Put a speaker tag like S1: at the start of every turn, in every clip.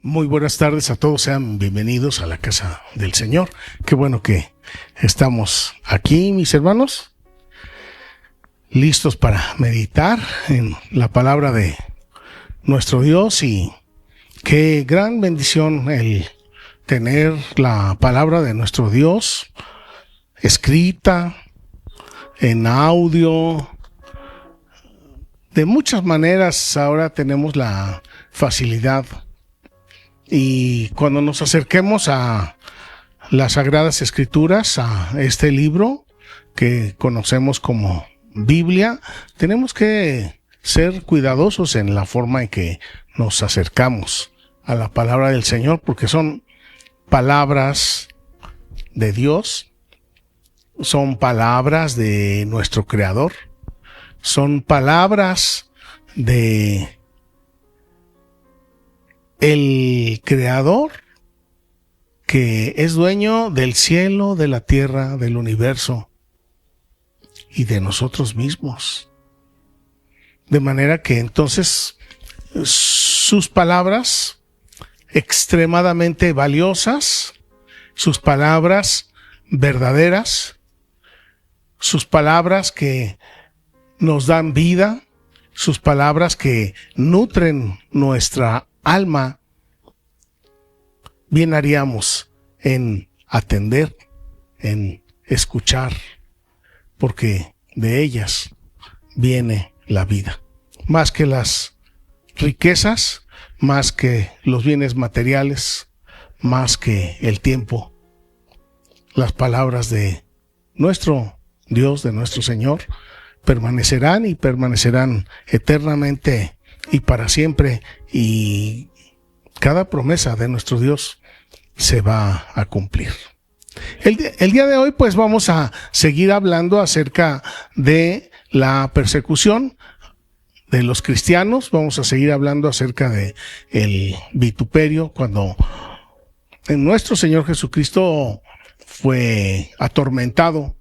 S1: Muy buenas tardes a todos, sean bienvenidos a la casa del Señor. Qué bueno que estamos aquí, mis hermanos, listos para meditar en la palabra de nuestro Dios, y qué gran bendición el tener la palabra de nuestro Dios escrita en audio. De muchas maneras ahora tenemos la facilidad, y cuando nos acerquemos a las Sagradas Escrituras, a este libro que conocemos como Biblia, tenemos que ser cuidadosos en la forma en que nos acercamos a la palabra del Señor, porque son palabras de Dios, son palabras de nuestro Creador, son palabras de el Creador, que es dueño del cielo, de la tierra, del universo y de nosotros mismos. De manera que entonces sus palabras extremadamente valiosas, sus palabras verdaderas, sus palabras que nos dan vida, sus palabras que nutren nuestra alma, bien haríamos en atender, en escuchar, porque de ellas viene la vida. Más que las riquezas, más que los bienes materiales, más que el tiempo, las palabras de nuestro Dios, de nuestro Señor, permanecerán y permanecerán eternamente y para siempre, y cada promesa de nuestro Dios se va a cumplir. El día de hoy pues vamos a seguir hablando acerca de la persecución de los cristianos. Vamos a seguir hablando acerca de el vituperio, cuando nuestro Señor Jesucristo fue atormentado,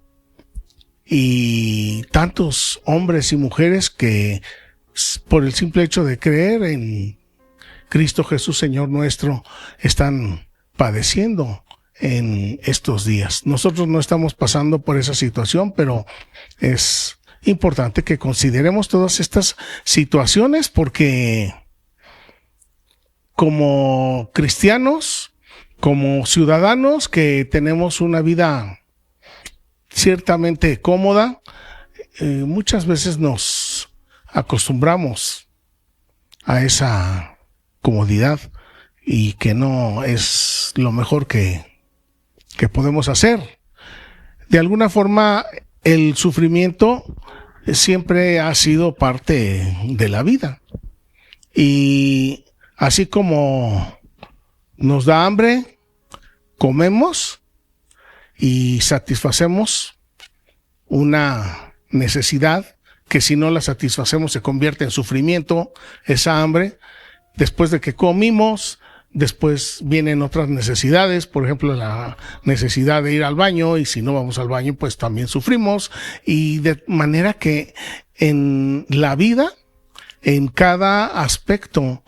S1: y tantos hombres y mujeres que por el simple hecho de creer en Cristo Jesús, Señor nuestro, están padeciendo en estos días. Nosotros no estamos pasando por esa situación, pero es importante que consideremos todas estas situaciones, porque como cristianos, como ciudadanos que tenemos una vida ciertamente cómoda, muchas veces nos acostumbramos a esa comodidad, y que no es lo mejor que podemos hacer. De alguna forma, el sufrimiento siempre ha sido parte de la vida, y así como nos da hambre, comemos y satisfacemos una necesidad que, si no la satisfacemos, se convierte en sufrimiento, esa hambre. Después de que comimos, después vienen otras necesidades, por ejemplo, la necesidad de ir al baño, y si no vamos al baño, pues también sufrimos. Y de manera que en la vida, en cada aspecto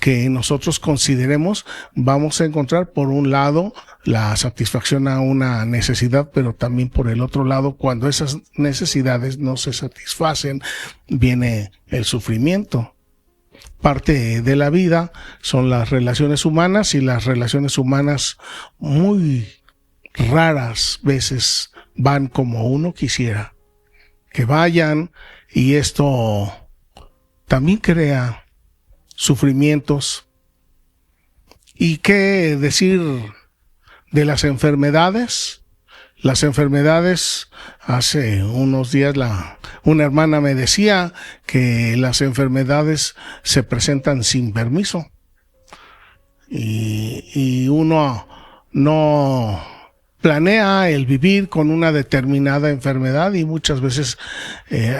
S1: que nosotros consideremos, vamos a encontrar, por un lado, la satisfacción a una necesidad, pero también por el otro lado, cuando esas necesidades no se satisfacen, viene el sufrimiento. Parte de la vida son las relaciones humanas, y las relaciones humanas muy raras veces van como uno quisiera que vayan, y esto también crea sufrimientos. ¿Y qué decir de las enfermedades? Las enfermedades, hace unos días una hermana me decía que las enfermedades se presentan sin permiso, y uno no planea el vivir con una determinada enfermedad, y muchas veces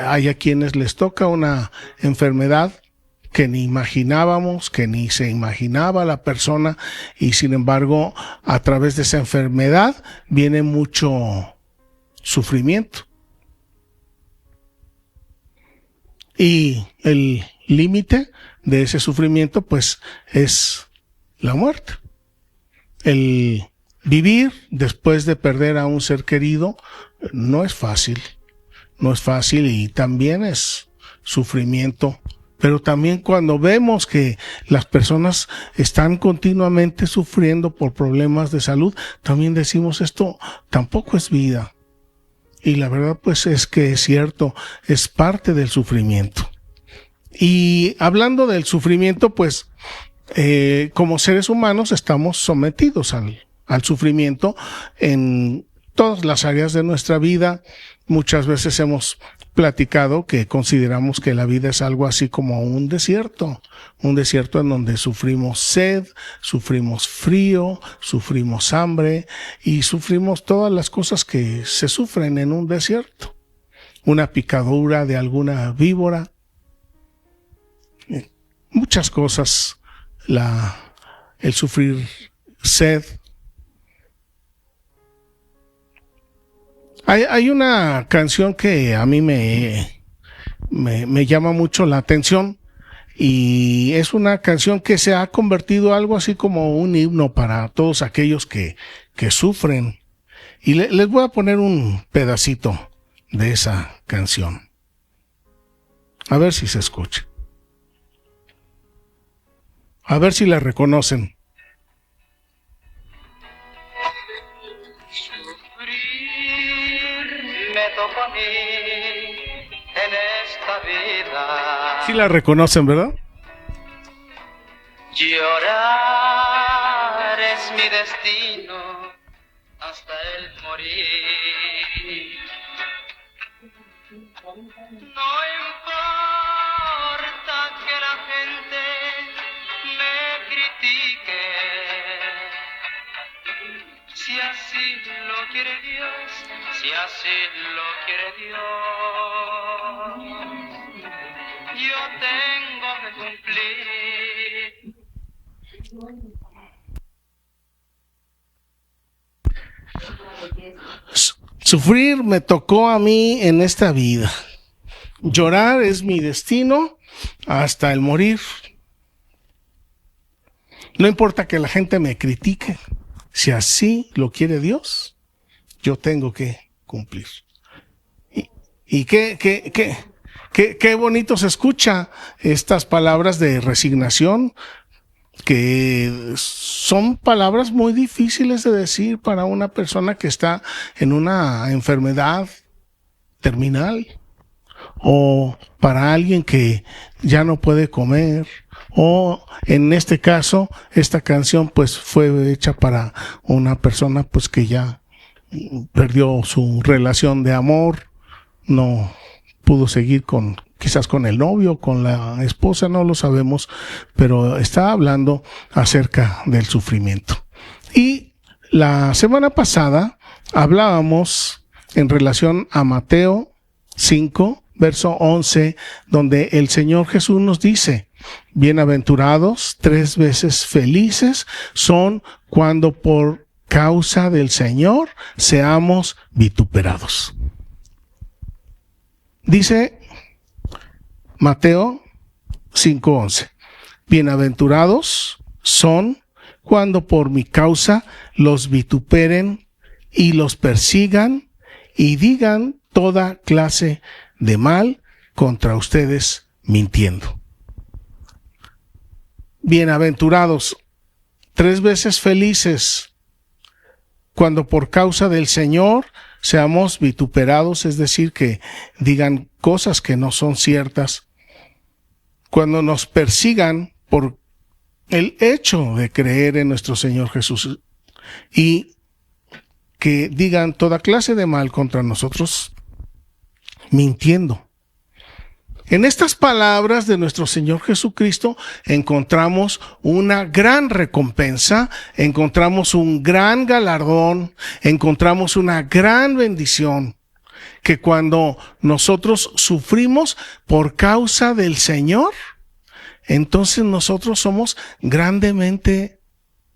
S1: hay a quienes les toca una enfermedad que ni imaginábamos, que ni se imaginaba la persona, y sin embargo, a través de esa enfermedad viene mucho sufrimiento. Y el límite de ese sufrimiento, pues, es la muerte. El vivir después de perder a un ser querido no es fácil, y también es sufrimiento. Pero también cuando vemos que las personas están continuamente sufriendo por problemas de salud, también decimos, esto tampoco es vida. Y la verdad pues es que es cierto, es parte del sufrimiento. Y hablando del sufrimiento, pues como seres humanos estamos sometidos al sufrimiento en todas las áreas de nuestra vida. Muchas veces hemos platicado que consideramos que la vida es algo así como un desierto en donde sufrimos sed, sufrimos frío, sufrimos hambre y sufrimos todas las cosas que se sufren en un desierto. Una picadura de alguna víbora, muchas cosas, el sufrir sed. Hay una canción que a mí me llama mucho la atención y es una canción que se ha convertido algo así como un himno para todos aquellos que sufren. Y les voy a poner un pedacito de esa canción. A ver si se escucha. A ver si la reconocen.
S2: Me tocó a mí en esta vida.
S1: Sí la reconocen, ¿verdad?
S2: Llorar es mi destino hasta el morir. No importa que la gente me critique, si así lo quiere Dios, si así lo quiere Dios, yo tengo que cumplir.
S1: Sufrir me tocó a mí en esta vida. Llorar es mi destino hasta el morir. No importa que la gente me critique, si así lo quiere Dios, yo tengo que cumplir. Y qué bonito se escucha estas palabras de resignación, que son palabras muy difíciles de decir para una persona que está en una enfermedad terminal, o para alguien que ya no puede comer, o en este caso, esta canción pues fue hecha para una persona pues que ya perdió su relación de amor, no pudo seguir quizás con el novio, con la esposa, no lo sabemos, pero está hablando acerca del sufrimiento. Y la semana pasada hablábamos en relación a Mateo 5, verso 11, donde el Señor Jesús nos dice: bienaventurados, 3 veces felices son cuando por causa del Señor seamos vituperados. Dice Mateo 5:11, bienaventurados son cuando por mi causa los vituperen y los persigan y digan toda clase de mal contra ustedes mintiendo. Bienaventurados, 3 veces felices cuando por causa del Señor seamos vituperados, es decir, que digan cosas que no son ciertas, cuando nos persigan por el hecho de creer en nuestro Señor Jesús y que digan toda clase de mal contra nosotros mintiendo. En estas palabras de nuestro Señor Jesucristo encontramos una gran recompensa, encontramos un gran galardón, encontramos una gran bendición, que cuando nosotros sufrimos por causa del Señor, entonces nosotros somos grandemente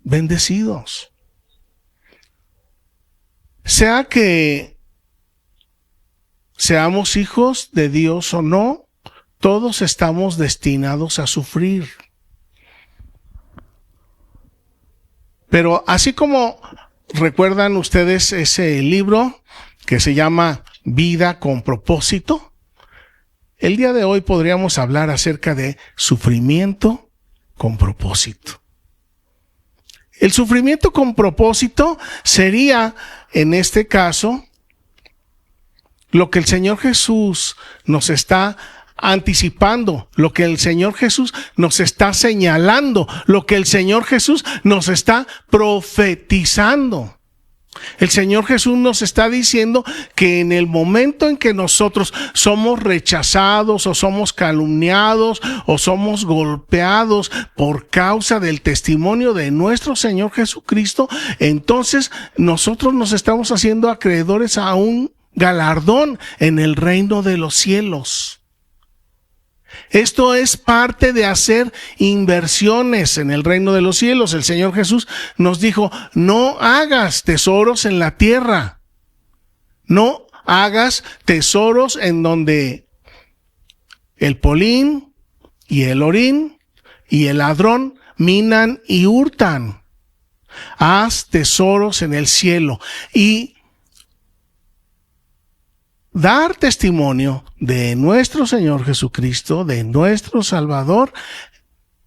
S1: bendecidos. Sea que seamos hijos de Dios o no, todos estamos destinados a sufrir. Pero así como recuerdan ustedes ese libro que se llama Vida con propósito, el día de hoy podríamos hablar acerca de sufrimiento con propósito. El sufrimiento con propósito sería, en este caso, lo que el Señor Jesús nos está anticipando, lo que el Señor Jesús nos está señalando, lo que el Señor Jesús nos está profetizando. El Señor Jesús nos está diciendo que en el momento en que nosotros somos rechazados o somos calumniados o somos golpeados por causa del testimonio de nuestro Señor Jesucristo, entonces nosotros nos estamos haciendo acreedores a un galardón en el reino de los cielos. Esto es parte de hacer inversiones en el reino de los cielos. El Señor Jesús nos dijo, no hagas tesoros en la tierra. No hagas tesoros en donde el polín y el orín y el ladrón minan y hurtan. Haz tesoros en el cielo. Y dar testimonio de nuestro Señor Jesucristo, de nuestro Salvador,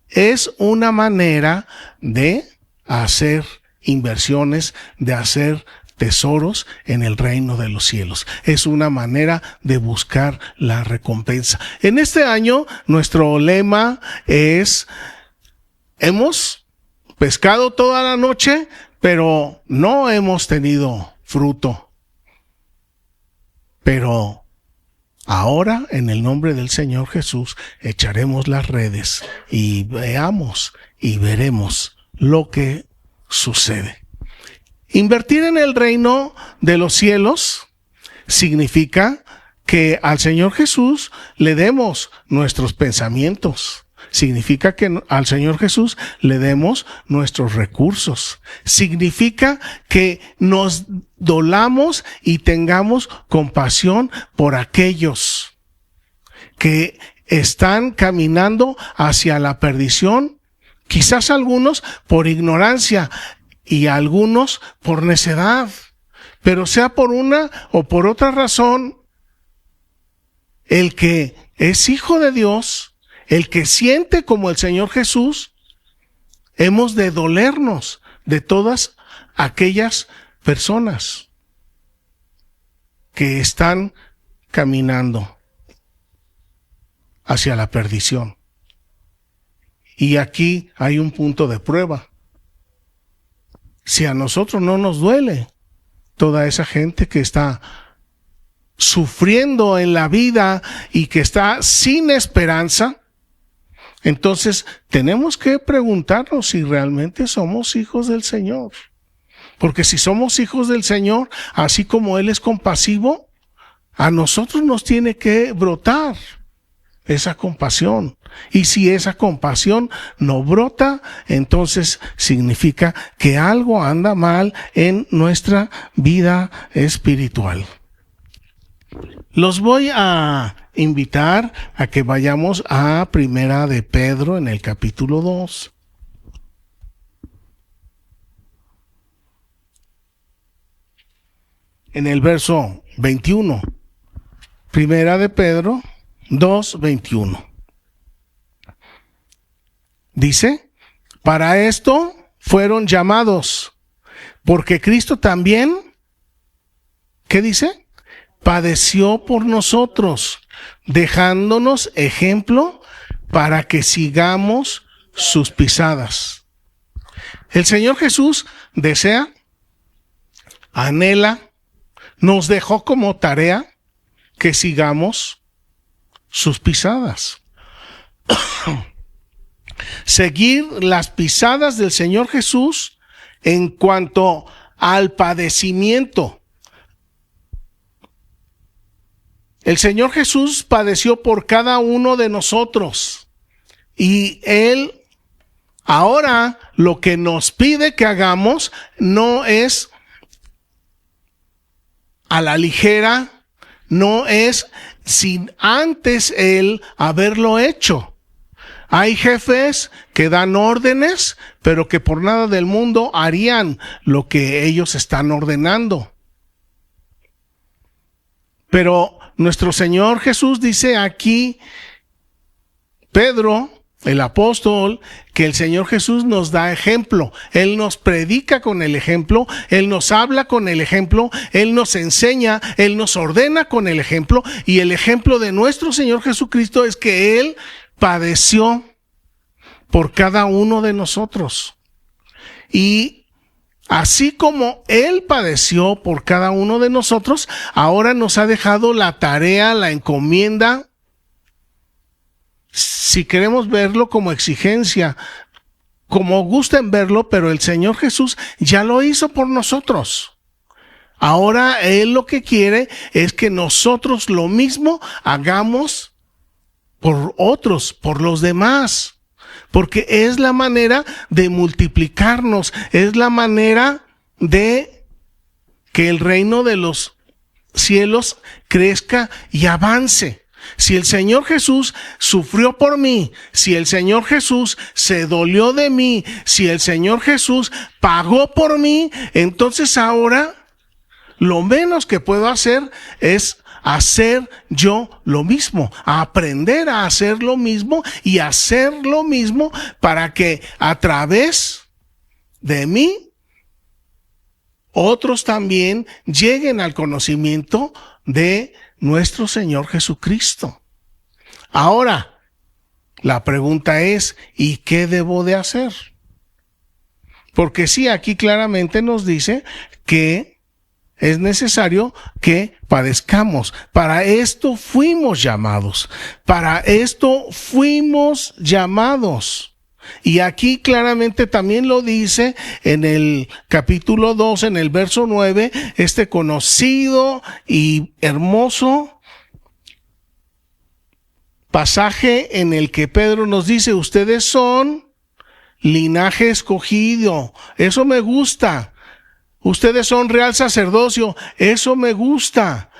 S1: es una manera de hacer inversiones, de hacer tesoros en el reino de los cielos. Es una manera de buscar la recompensa. En este año, nuestro lema es: hemos pescado toda la noche, pero no hemos tenido fruto. Pero ahora, en el nombre del Señor Jesús, echaremos las redes y veamos y veremos lo que sucede. Invertir en el reino de los cielos significa que al Señor Jesús le demos nuestros pensamientos. Significa que al Señor Jesús le demos nuestros recursos. Significa que nos dolamos y tengamos compasión por aquellos que están caminando hacia la perdición. Quizás algunos por ignorancia y algunos por necedad. Pero sea por una o por otra razón, el que es hijo de Dios, el que siente como el Señor Jesús, hemos de dolernos de todas aquellas personas que están caminando hacia la perdición. Y aquí hay un punto de prueba. Si a nosotros no nos duele toda esa gente que está sufriendo en la vida y que está sin esperanza, entonces tenemos que preguntarnos si realmente somos hijos del Señor. Porque si somos hijos del Señor, así como Él es compasivo, a nosotros nos tiene que brotar esa compasión. Y si esa compasión no brota, entonces significa que algo anda mal en nuestra vida espiritual. Los voy a invitar a que vayamos a Primera de Pedro en el capítulo 2. En el verso 21. Primera de Pedro 2:21. Dice: para esto fueron llamados, porque Cristo también, ¿qué dice? Padeció por nosotros, dejándonos ejemplo para que sigamos sus pisadas. El Señor Jesús desea, anhela, nos dejó como tarea que sigamos sus pisadas. Seguir las pisadas del Señor Jesús en cuanto al padecimiento. El Señor Jesús padeció por cada uno de nosotros y Él ahora lo que nos pide que hagamos no es a la ligera, no es sin antes Él haberlo hecho. Hay jefes que dan órdenes, pero que por nada del mundo harían lo que ellos están ordenando. Pero nuestro Señor Jesús dice aquí, Pedro, el apóstol, que el Señor Jesús nos da ejemplo. Él nos predica con el ejemplo, Él nos habla con el ejemplo, Él nos enseña, Él nos ordena con el ejemplo. Y el ejemplo de nuestro Señor Jesucristo es que Él padeció por cada uno de nosotros. Y así como Él padeció por cada uno de nosotros, ahora nos ha dejado la tarea, la encomienda, si queremos verlo como exigencia, como gusten verlo, pero el Señor Jesús ya lo hizo por nosotros. Ahora Él lo que quiere es que nosotros lo mismo hagamos por otros, por los demás. Porque es la manera de multiplicarnos, es la manera de que el reino de los cielos crezca y avance. Si el Señor Jesús sufrió por mí, si el Señor Jesús se dolió de mí, si el Señor Jesús pagó por mí, entonces ahora lo menos que puedo hacer es hacer yo lo mismo, aprender a hacer lo mismo y hacer lo mismo para que a través de mí otros también lleguen al conocimiento de nuestro Señor Jesucristo. Ahora, la pregunta es, ¿y qué debo de hacer? Porque sí, aquí claramente nos dice que es necesario que padezcamos. Para esto fuimos llamados. Para esto fuimos llamados. Y aquí claramente también lo dice en el capítulo 2, en el verso 9, este conocido y hermoso pasaje en el que Pedro nos dice, ustedes son linaje escogido. Eso me gusta. Ustedes son real sacerdocio. Eso me gusta.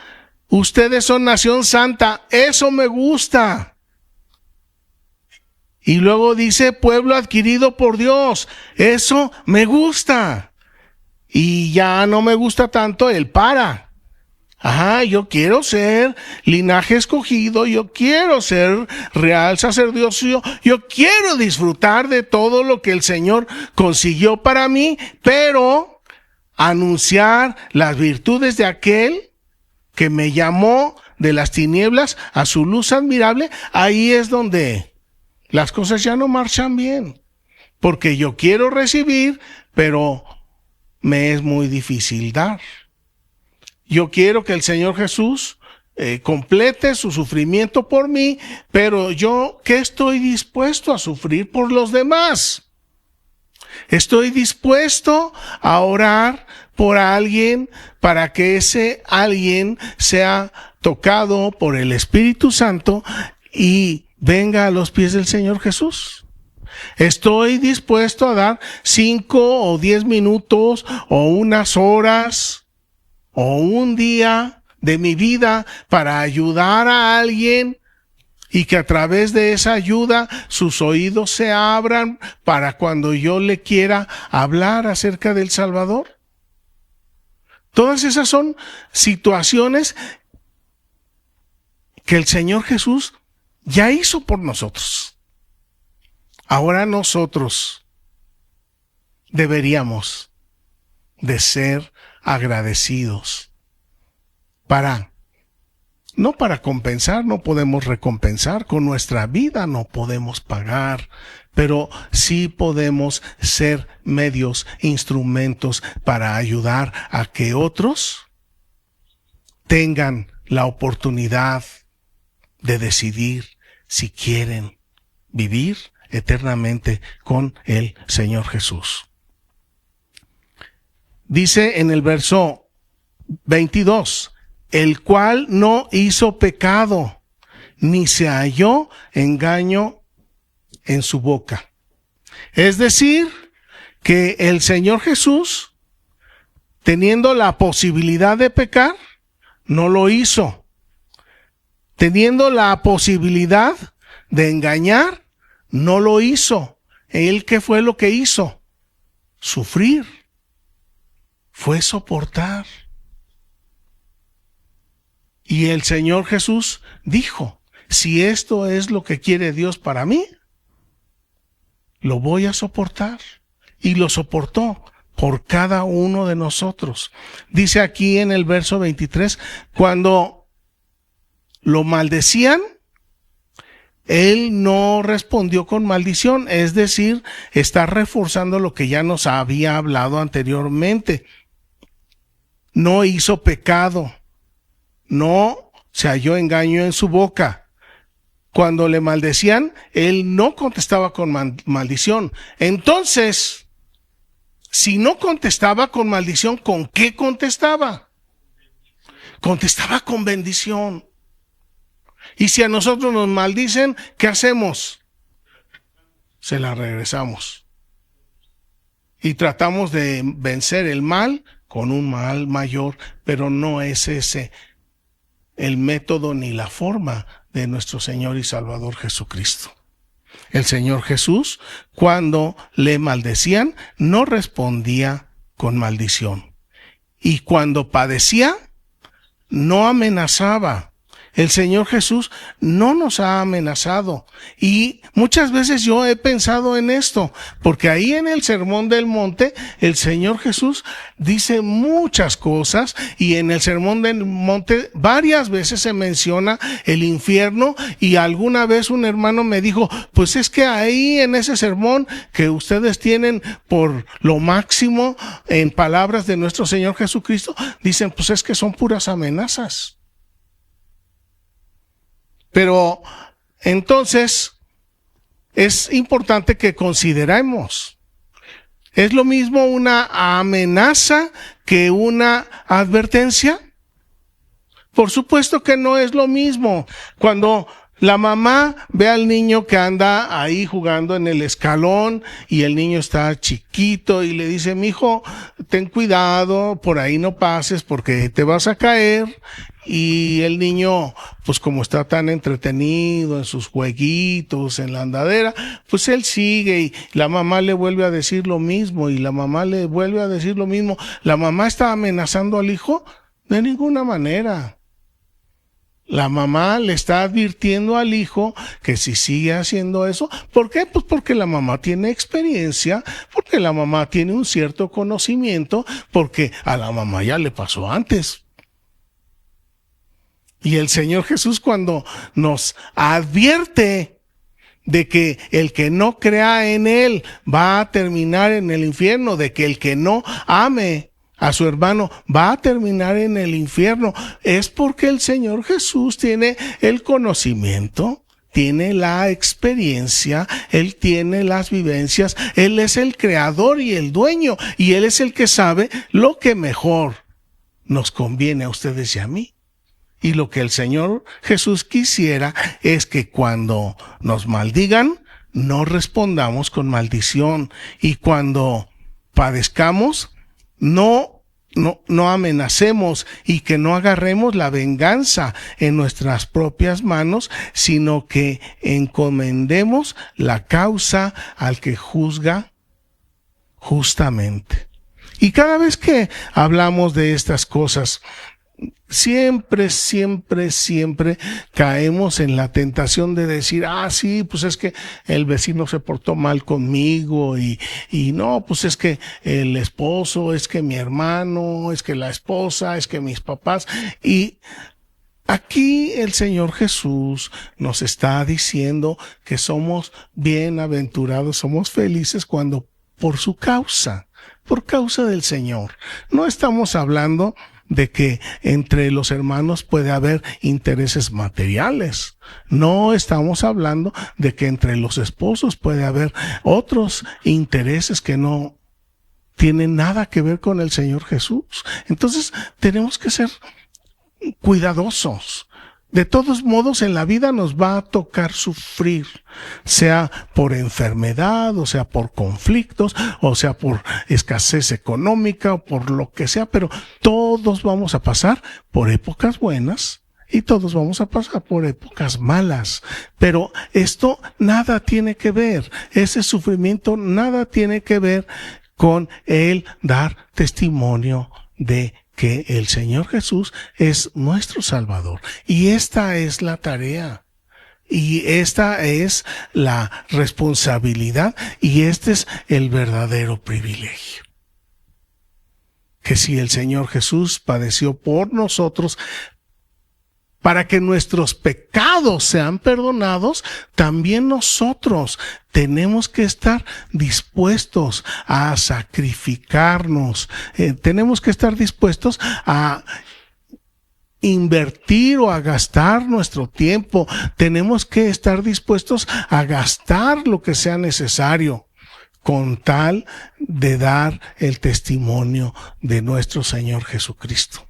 S1: Ustedes son nación santa. Eso me gusta. Y luego dice pueblo adquirido por Dios. Eso me gusta. Y ya no me gusta tanto el para. Ajá, yo quiero ser linaje escogido, yo quiero ser real sacerdocio, yo quiero disfrutar de todo lo que el Señor consiguió para mí, pero anunciar las virtudes de aquel que me llamó de las tinieblas a su luz admirable, ahí es donde las cosas ya no marchan bien, porque yo quiero recibir, pero me es muy difícil dar. Yo quiero que el Señor Jesús complete su sufrimiento por mí, pero yo, ¿qué estoy dispuesto a sufrir por los demás? Estoy dispuesto a orar por alguien para que ese alguien sea tocado por el Espíritu Santo y venga a los pies del Señor Jesús. Estoy dispuesto a dar 5 o 10 minutos o unas horas o un día de mi vida para ayudar a alguien y que a través de esa ayuda sus oídos se abran para cuando yo le quiera hablar acerca del Salvador. Todas esas son situaciones que el Señor Jesús ya hizo por nosotros. Ahora nosotros deberíamos de ser agradecidos no para compensar, no podemos recompensar, con nuestra vida no podemos pagar, pero sí podemos ser medios, instrumentos para ayudar a que otros tengan la oportunidad de decidir si quieren vivir eternamente con el Señor Jesús. Dice en el verso 22, el cual no hizo pecado, ni se halló engaño en su boca. Es decir, que el Señor Jesús, teniendo la posibilidad de pecar, no lo hizo. Teniendo la posibilidad de engañar, no lo hizo. ¿Él qué fue lo que hizo? Sufrir. Fue soportar. Y el Señor Jesús dijo, si esto es lo que quiere Dios para mí, lo voy a soportar. Y lo soportó por cada uno de nosotros. Dice aquí en el verso 23, cuando lo maldecían, Él no respondió con maldición, es decir, está reforzando lo que ya nos había hablado anteriormente. No hizo pecado, no se halló engaño en su boca. Cuando le maldecían, Él no contestaba con maldición. Entonces, si no contestaba con maldición, ¿con qué contestaba? Contestaba con bendición. Y si a nosotros nos maldicen, ¿qué hacemos? Se la regresamos. Y tratamos de vencer el mal con un mal mayor, pero no es ese el método ni la forma de nuestro Señor y Salvador Jesucristo. El Señor Jesús, cuando le maldecían, no respondía con maldición. Y cuando padecía, no amenazaba. El Señor Jesús no nos ha amenazado. Y muchas veces yo he pensado en esto, porque ahí en el Sermón del Monte, el Señor Jesús dice muchas cosas, y en el Sermón del Monte varias veces se menciona el infierno, y alguna vez un hermano me dijo, pues es que ahí en ese sermón que ustedes tienen por lo máximo en palabras de nuestro Señor Jesucristo, dicen, pues es que son puras amenazas. Pero entonces es importante que consideremos, ¿es lo mismo una amenaza que una advertencia? Por supuesto que no es lo mismo. Cuando la mamá ve al niño que anda ahí jugando en el escalón y el niño está chiquito y le dice, mijo, ten cuidado, por ahí no pases porque te vas a caer. Y el niño, pues como está tan entretenido en sus jueguitos, en la andadera, pues él sigue y la mamá le vuelve a decir lo mismo y la mamá le vuelve a decir lo mismo. ¿La mamá está amenazando al hijo? De ninguna manera. La mamá le está advirtiendo al hijo que si sigue haciendo eso, ¿por qué? Pues porque la mamá tiene experiencia, porque la mamá tiene un cierto conocimiento, porque a la mamá ya le pasó antes. Y el Señor Jesús, cuando nos advierte de que el que no crea en Él va a terminar en el infierno, de que el que no ame a su hermano va a terminar en el infierno, es porque el Señor Jesús tiene el conocimiento, tiene la experiencia, Él tiene las vivencias, Él es el creador y el dueño, y Él es el que sabe lo que mejor nos conviene a ustedes y a mí. Y lo que el Señor Jesús quisiera es que cuando nos maldigan, no respondamos con maldición. Y cuando padezcamos, no amenacemos y que no agarremos la venganza en nuestras propias manos, sino que encomendemos la causa al que juzga justamente. Y cada vez que hablamos de estas cosas, siempre caemos en la tentación de decir, sí, pues es que el vecino se portó mal conmigo y no, pues es que el esposo, es que mi hermano, es que la esposa, es que mis papás. Y aquí el Señor Jesús nos está diciendo que somos bienaventurados, somos felices cuando por su causa, por causa del Señor. No estamos hablando de que entre los hermanos puede haber intereses materiales. No estamos hablando de que entre los esposos puede haber otros intereses que no tienen nada que ver con el Señor Jesús. Entonces tenemos que ser cuidadosos. De todos modos, en la vida nos va a tocar sufrir, sea por enfermedad, o sea por conflictos, o sea por escasez económica, o por lo que sea, pero todos vamos a pasar por épocas buenas Y todos vamos a pasar por épocas malas. Pero esto nada tiene que ver, ese sufrimiento nada tiene que ver con el dar testimonio de que el Señor Jesús es nuestro Salvador. Y esta es la tarea. Y esta es la responsabilidad. Y este es el verdadero privilegio. Que si el Señor Jesús padeció por nosotros, para que nuestros pecados sean perdonados, también nosotros tenemos que estar dispuestos a sacrificarnos. Tenemos que estar dispuestos a invertir o a gastar nuestro tiempo. Tenemos que estar dispuestos a gastar lo que sea necesario con tal de dar el testimonio de nuestro Señor Jesucristo.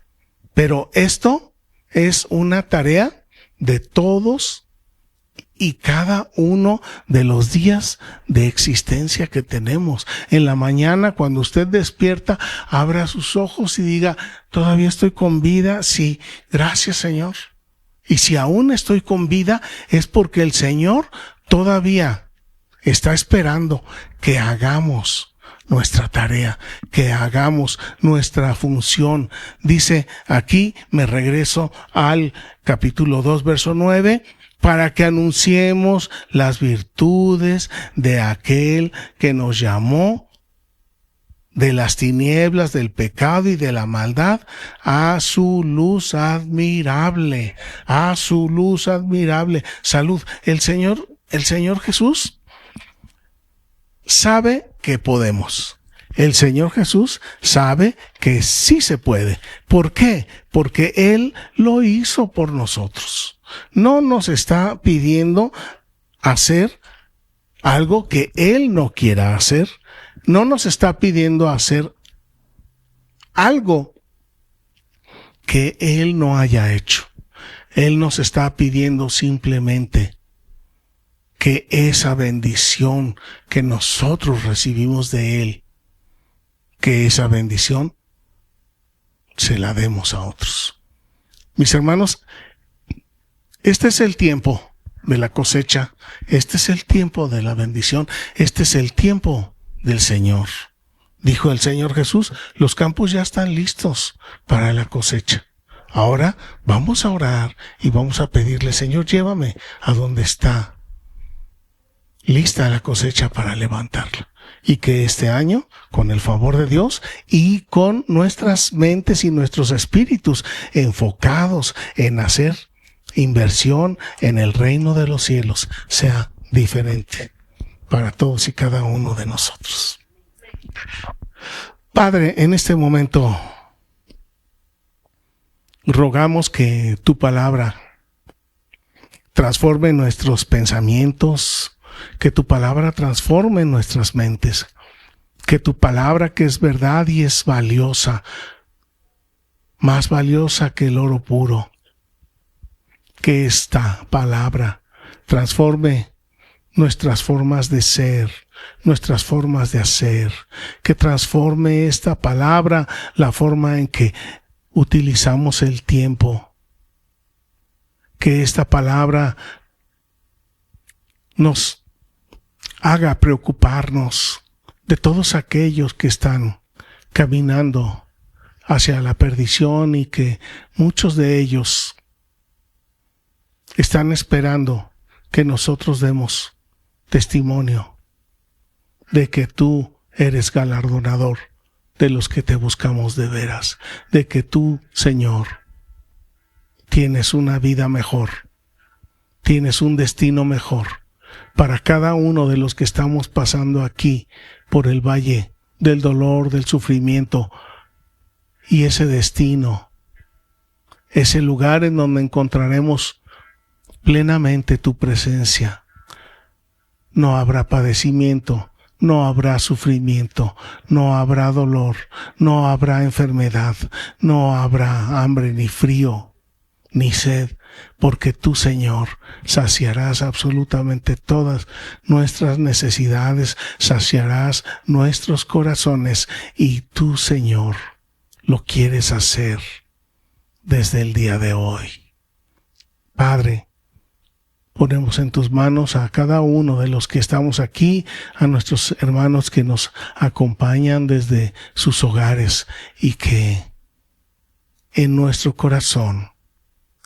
S1: Pero esto es una tarea de todos y cada uno de los días de existencia que tenemos. En la mañana, cuando usted despierta, abra sus ojos y diga, ¿todavía estoy con vida? Sí, gracias, Señor. Y si aún estoy con vida, es porque el Señor todavía está esperando que hagamos nuestra tarea, que hagamos nuestra función. Dice aquí, me regreso al capítulo 2, verso 9, para que anunciemos las virtudes de aquel que nos llamó de las tinieblas, del pecado y de la maldad, a su luz admirable, a su luz admirable. Salud. El Señor Jesús sabe que podemos. El Señor Jesús sabe que sí se puede. ¿Por qué? Porque Él lo hizo por nosotros. No nos está pidiendo hacer algo que Él no quiera hacer. No nos está pidiendo hacer algo que Él no haya hecho. Él nos está pidiendo simplemente que esa bendición que nosotros recibimos de Él, que esa bendición se la demos a otros. Mis hermanos, este es el tiempo de la cosecha, este es el tiempo de la bendición, este es el tiempo del Señor. Dijo el Señor Jesús, los campos ya están listos para la cosecha. Ahora vamos a orar y vamos a pedirle, Señor, llévame a donde está lista la cosecha para levantarla. Y que este año, con el favor de Dios y con nuestras mentes y nuestros espíritus enfocados en hacer inversión en el reino de los cielos, sea diferente para todos y cada uno de nosotros. Padre, en este momento rogamos que tu palabra transforme nuestros pensamientos, que tu palabra transforme nuestras mentes, que tu palabra, que es verdad y es valiosa, más valiosa que el oro puro, que esta palabra transforme nuestras formas de ser, nuestras formas de hacer, que transforme esta palabra la forma en que utilizamos el tiempo, que esta palabra nos haga preocuparnos de todos aquellos que están caminando hacia la perdición y que muchos de ellos están esperando que nosotros demos testimonio de que tú eres galardonador de los que te buscamos de veras, de que tú, Señor, tienes una vida mejor, tienes un destino mejor para cada uno de los que estamos pasando aquí por el valle del dolor, del sufrimiento, y ese destino, ese lugar en donde encontraremos plenamente tu presencia. No habrá padecimiento, no habrá sufrimiento, no habrá dolor, no habrá enfermedad, no habrá hambre ni frío ni sed, porque tú, Señor, saciarás absolutamente todas nuestras necesidades, saciarás nuestros corazones, y tú, Señor, lo quieres hacer desde el día de hoy. Padre, ponemos en tus manos a cada uno de los que estamos aquí, a nuestros hermanos que nos acompañan desde sus hogares, y que en nuestro corazón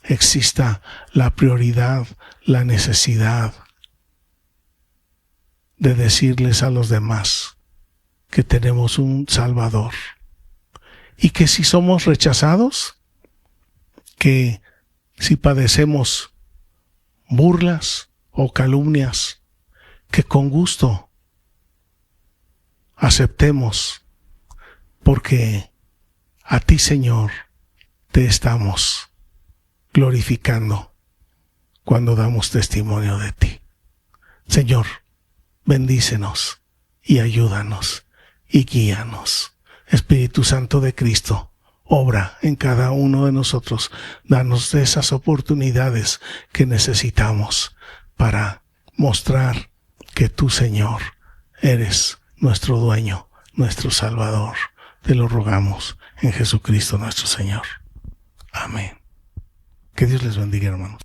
S1: exista la prioridad, la necesidad de decirles a los demás que tenemos un Salvador, y que si somos rechazados, que si padecemos burlas o calumnias, que con gusto aceptemos, porque a ti, Señor, te estamos glorificando cuando damos testimonio de ti. Señor, bendícenos y ayúdanos y guíanos. Espíritu Santo de Cristo, obra en cada uno de nosotros. Danos de esas oportunidades que necesitamos para mostrar que tú, Señor, eres nuestro dueño, nuestro Salvador. Te lo rogamos en Jesucristo nuestro Señor. Amén. Que Dios les bendiga, hermanos.